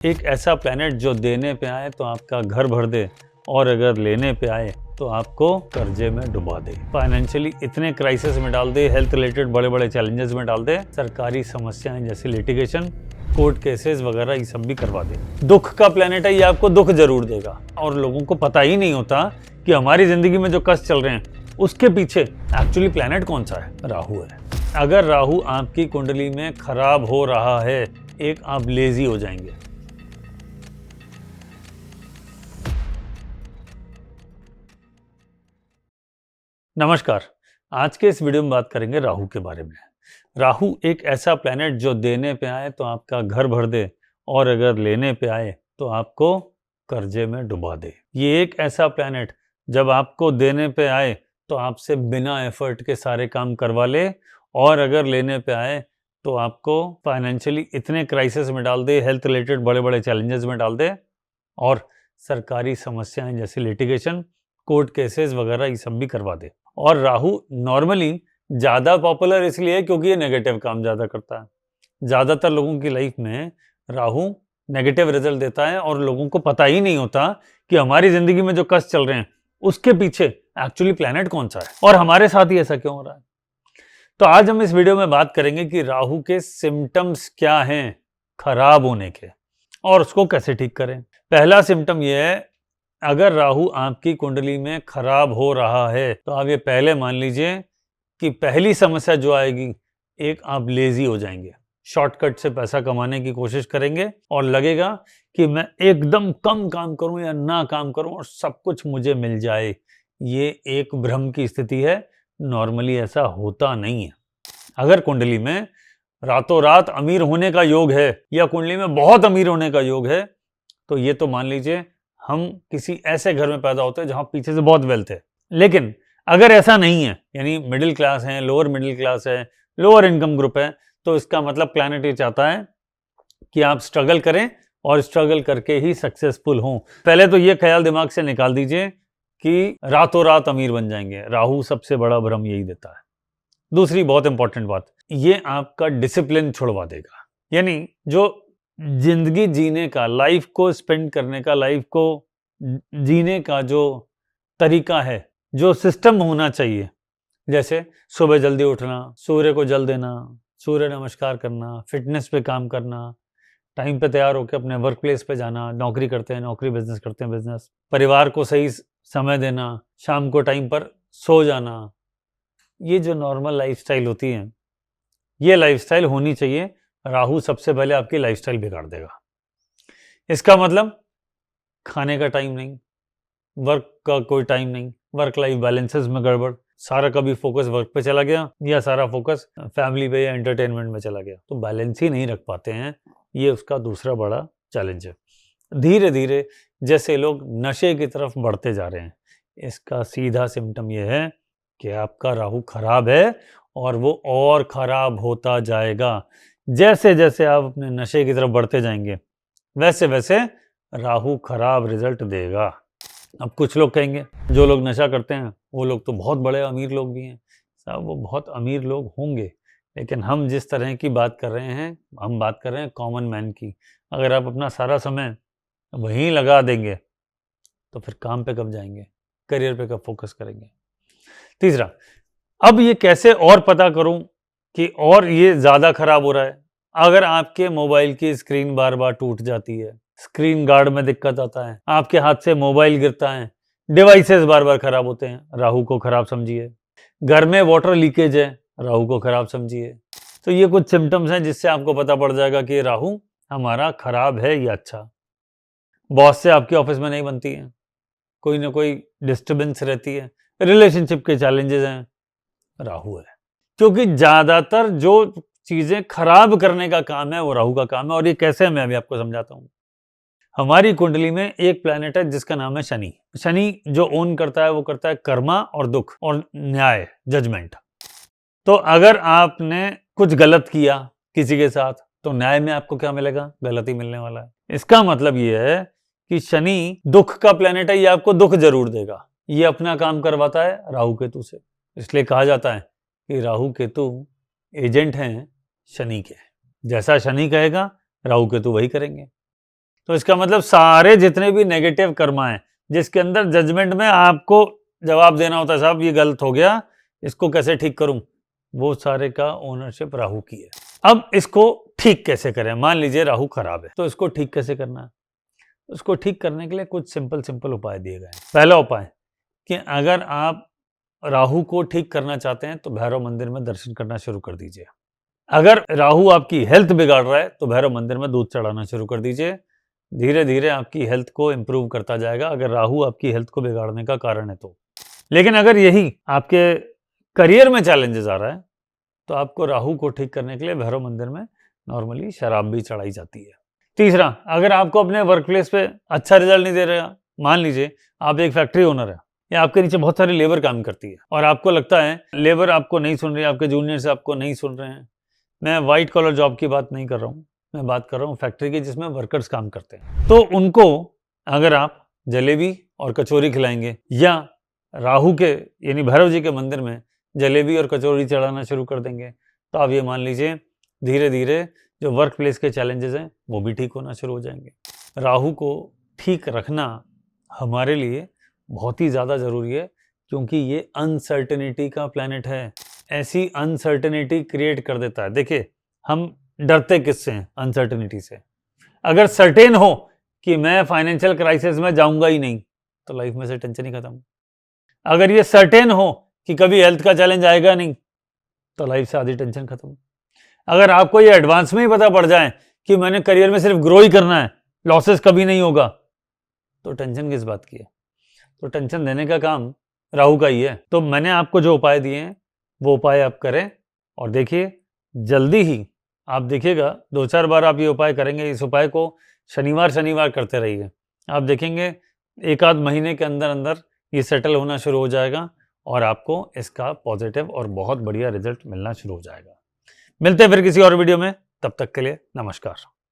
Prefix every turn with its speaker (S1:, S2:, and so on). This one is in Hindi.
S1: एक ऐसा प्लैनेट जो देने पे आए तो आपका घर भर दे और अगर लेने पे आए तो आपको कर्जे में डुबा दे, फाइनेंशियली इतने क्राइसिस में डाल दे, हेल्थ रिलेटेड बड़े बड़े चैलेंजेस में डाल दे, सरकारी समस्याएं जैसे लिटिगेशन, कोर्ट केसेस वगैरह ये सब भी करवा दे। दुख का प्लैनेट है, ये आपको दुख जरूर देगा और लोगों को पता ही नहीं होता कि हमारी जिंदगी में जो कष्ट चल रहे हैं उसके पीछे एक्चुअली प्लैनेट कौन सा है? राहु है। अगर राहु आपकी कुंडली में खराब हो रहा है, एक आप लेजी हो जाएंगे। नमस्कार, आज के इस वीडियो में बात करेंगे राहु के बारे में। राहु एक ऐसा प्लैनेट जो देने पे आए तो आपका घर भर दे और अगर लेने पे आए तो आपको कर्जे में डुबा दे। ये एक ऐसा प्लैनेट जब आपको देने पे आए तो आपसे बिना एफर्ट के सारे काम करवा ले और अगर लेने पे आए तो आपको फाइनेंशियली इतने क्राइसिस में डाल दे, हेल्थ रिलेटेड बड़े बड़े चैलेंजेस में डाल दे और सरकारी समस्याएं जैसे लिटिगेशन, कोर्ट केसेस वगैरह ये सब भी करवा दे। और राहु नॉर्मली ज़्यादा पॉपुलर इसलिए है क्योंकि ये नेगेटिव काम ज़्यादा करता है। ज़्यादातर लोगों की लाइफ में राहु नेगेटिव रिजल्ट देता है और लोगों को पता ही नहीं होता कि हमारी ज़िंदगी में जो कष्ट चल रहे हैं उसके पीछे एक्चुअली प्लैनेट कौन सा है और हमारे साथ ही ऐसा क्यों हो रहा है। तो आज हम इस वीडियो में बात करेंगे कि राहु के सिम्टम्स क्या हैं खराब होने के और उसको कैसे ठीक करें। पहला सिम्टम यह है, अगर राहु आपकी कुंडली में खराब हो रहा है तो आप ये पहले मान लीजिए कि पहली समस्या जो आएगी, एक आप लेजी हो जाएंगे, शॉर्टकट से पैसा कमाने की कोशिश करेंगे और लगेगा कि मैं एकदम कम काम करूं या ना काम करूं और सब कुछ मुझे मिल जाए। ये एक भ्रम की स्थिति है, नॉर्मली ऐसा होता नहीं है। अगर कुंडली में रातों रात अमीर होने का योग है या कुंडली में बहुत अमीर होने का योग है तो ये तो मान लीजिए हम किसी ऐसे घर में पैदा होते हैं जहां पीछे से बहुत वेल्थ है। लेकिन अगर ऐसा नहीं है, यानी मिडिल क्लास है, लोअर मिडिल क्लास है, लोअर इनकम ग्रुप है, तो इसका मतलब प्लैनेट ये चाहता है कि आप स्ट्रगल करें और स्ट्रगल करके ही सक्सेसफुल हों। पहले तो ये ख्याल दिमाग से निकाल दीजिए कि रातों रात अमीर बन जाएंगे। राहु सबसे बड़ा भ्रम यही देता है। दूसरी बहुत इंपॉर्टेंट बात, ये आपका डिसिप्लिन छुड़वा देगा। यानी जो जिंदगी जीने का, लाइफ को स्पेंड करने का, लाइफ को जीने का जो तरीका है, जो सिस्टम होना चाहिए, जैसे सुबह जल्दी उठना, सूर्य को जल देना, सूर्य नमस्कार करना, फिटनेस पे काम करना, टाइम पे तैयार होकर अपने वर्क प्लेस पे जाना, नौकरी करते हैं नौकरी, बिजनेस करते हैं बिजनेस, परिवार को सही समय देना, शाम को टाइम पर सो जाना, ये जो नॉर्मल लाइफस्टाइल होती है, ये लाइफस्टाइल होनी चाहिए। राहु सबसे पहले आपकी लाइफस्टाइल बिगाड़ देगा। इसका मतलब खाने का टाइम नहीं, वर्क का कोई टाइम नहीं, वर्क लाइफ बैलेंसेस में गड़बड़, सारा कभी फोकस वर्क पे चला गया या सारा फोकस फैमिली पे या एंटरटेनमेंट में चला गया, तो बैलेंस ही नहीं रख पाते हैं। ये उसका दूसरा बड़ा चैलेंज है। धीरे धीरे जैसे लोग नशे की तरफ बढ़ते जा रहे हैं, इसका सीधा सिम्टम यह है कि आपका राहु खराब है और वो और खराब होता जाएगा। जैसे जैसे आप अपने नशे की तरफ बढ़ते जाएंगे वैसे वैसे राहु खराब रिजल्ट देगा। अब कुछ लोग कहेंगे, जो लोग नशा करते हैं वो लोग तो बहुत बड़े अमीर लोग भी हैं। साहब, वो बहुत अमीर लोग होंगे, लेकिन हम जिस तरह की बात कर रहे हैं, हम बात कर रहे हैं कॉमन मैन की। अगर आप अपना सारा समय वहीं लगा देंगे तो फिर काम पे कब जाएंगे, करियर पे कब फोकस करेंगे। तीसरा, अब ये कैसे और पता करूं कि और ये ज़्यादा खराब हो रहा है। अगर आपके मोबाइल की स्क्रीन बार बार टूट जाती है, स्क्रीन गार्ड में दिक्कत आता है, आपके हाथ से मोबाइल गिरता है, डिवाइसेस बार बार खराब होते हैं, राहु को खराब समझिए। घर में वाटर लीकेज है, राहु को खराब समझिए। तो ये कुछ सिम्टम्स हैं जिससे आपको पता पड़ जाएगा कि राहु हमारा खराब है या अच्छा। बॉस से आपकी ऑफिस में नहीं बनती है, कोई ना कोई डिस्टर्बेंस रहती है, रिलेशनशिप के चैलेंजेस हैं, राहु है। क्योंकि ज्यादातर जो चीजें खराब करने का काम है वो राहु का काम है। और ये कैसे है मैं अभी आपको समझाता हूं। हमारी कुंडली में एक प्लैनेट है जिसका नाम है शनि। शनि जो ओन करता है वो करता है कर्मा और दुख और न्याय, जजमेंट। तो अगर आपने कुछ गलत किया किसी के साथ तो न्याय में आपको क्या मिलेगा? गलत ही मिलने वाला है। इसका मतलब ये है कि शनि दुख का प्लैनेट है, ये आपको दुख जरूर देगा। ये अपना काम करवाता है राहु केतु से। इसलिए कहा जाता है कि राहु केतु एजेंट हैं शनि के। जैसा शनि कहेगा राहु केतु वही करेंगे। तो इसका मतलब सारे जितने भी नेगेटिव कर्मा हैं, जिसके अंदर जजमेंट में आपको जवाब देना होता है, साहब ये गलत हो गया, इसको कैसे ठीक करूं, वो सारे का ओनरशिप राहु की है। अब इसको ठीक कैसे करें? मान लीजिए राहु खराब है, तो इसको ठीक कैसे करना है? उसको ठीक करने के लिए कुछ सिंपल उपाय दिए गए हैं। पहला उपाय कि अगर आप राहु को ठीक करना चाहते हैं तो भैरव मंदिर में दर्शन करना शुरू कर दीजिए। अगर राहु आपकी हेल्थ बिगाड़ रहा है तो भैरव मंदिर में दूध चढ़ाना शुरू कर दीजिए। धीरे धीरे आपकी हेल्थ को इम्प्रूव करता जाएगा, अगर राहु आपकी हेल्थ को बिगाड़ने का कारण है तो। लेकिन अगर यही आपके करियर में चैलेंजेस आ रहा है तो आपको राहु को ठीक करने के लिए भैरव मंदिर में नॉर्मली शराब भी चढ़ाई जाती है। तीसरा, अगर आपको अपने वर्क प्लेस पे अच्छा रिजल्ट नहीं दे रहा, मान लीजिए आप एक फैक्ट्री ओनर है या आपके नीचे बहुत सारी लेबर काम करती है और आपको लगता है लेबर आपको नहीं सुन रही, आपके जूनियर्स आपको नहीं सुन रहे हैं। मैं वाइट कॉलर जॉब की बात नहीं कर रहा हूँ, मैं बात कर रहा हूँ फैक्ट्री की जिसमें वर्कर्स काम करते हैं। तो उनको अगर आप जलेबी और कचौरी खिलाएंगे या राहु के यानी भैरव जी के मंदिर में जलेबी और कचौरी चढ़ाना शुरू कर देंगे तो आप ये मान लीजिए धीरे धीरे जो वर्क प्लेस के चैलेंजेस हैं वो भी ठीक होना शुरू हो जाएंगे। राहु को ठीक रखना हमारे लिए बहुत ही ज़्यादा ज़रूरी है क्योंकि ये अनसर्टेनिटी का प्लैनेट है, ऐसी अनसर्टेनिटी क्रिएट कर देता है। देखिए, हम डरते किससे हैं? अनसर्टेनिटी से। अगर सर्टेन हो कि मैं फाइनेंशियल क्राइसिस में जाऊंगा ही नहीं तो लाइफ में से टेंशन ही खत्म। अगर ये सर्टेन हो कि कभी हेल्थ का चैलेंज आएगा नहीं तो लाइफ से आधी टेंशन खत्म। अगर आपको ये एडवांस में ही पता पड़ जाए कि मैंने करियर में सिर्फ ग्रो ही करना है, लॉसेस कभी नहीं होगा, तो टेंशन किस बात की है? तो टेंशन देने का काम राहु का ही है। तो मैंने आपको जो उपाय दिए हैं वो उपाय आप करें और देखिए जल्दी ही आप देखिएगा 2-4 बार आप ये उपाय करेंगे। इस उपाय को शनिवार करते रहिए, आप देखेंगे 1 आध महीने के अंदर अंदर ये सेटल होना शुरू हो जाएगा और आपको इसका पॉजिटिव और बहुत बढ़िया रिजल्ट मिलना शुरू हो जाएगा। मिलते हैं फिर किसी और वीडियो में, तब तक के लिए नमस्कार।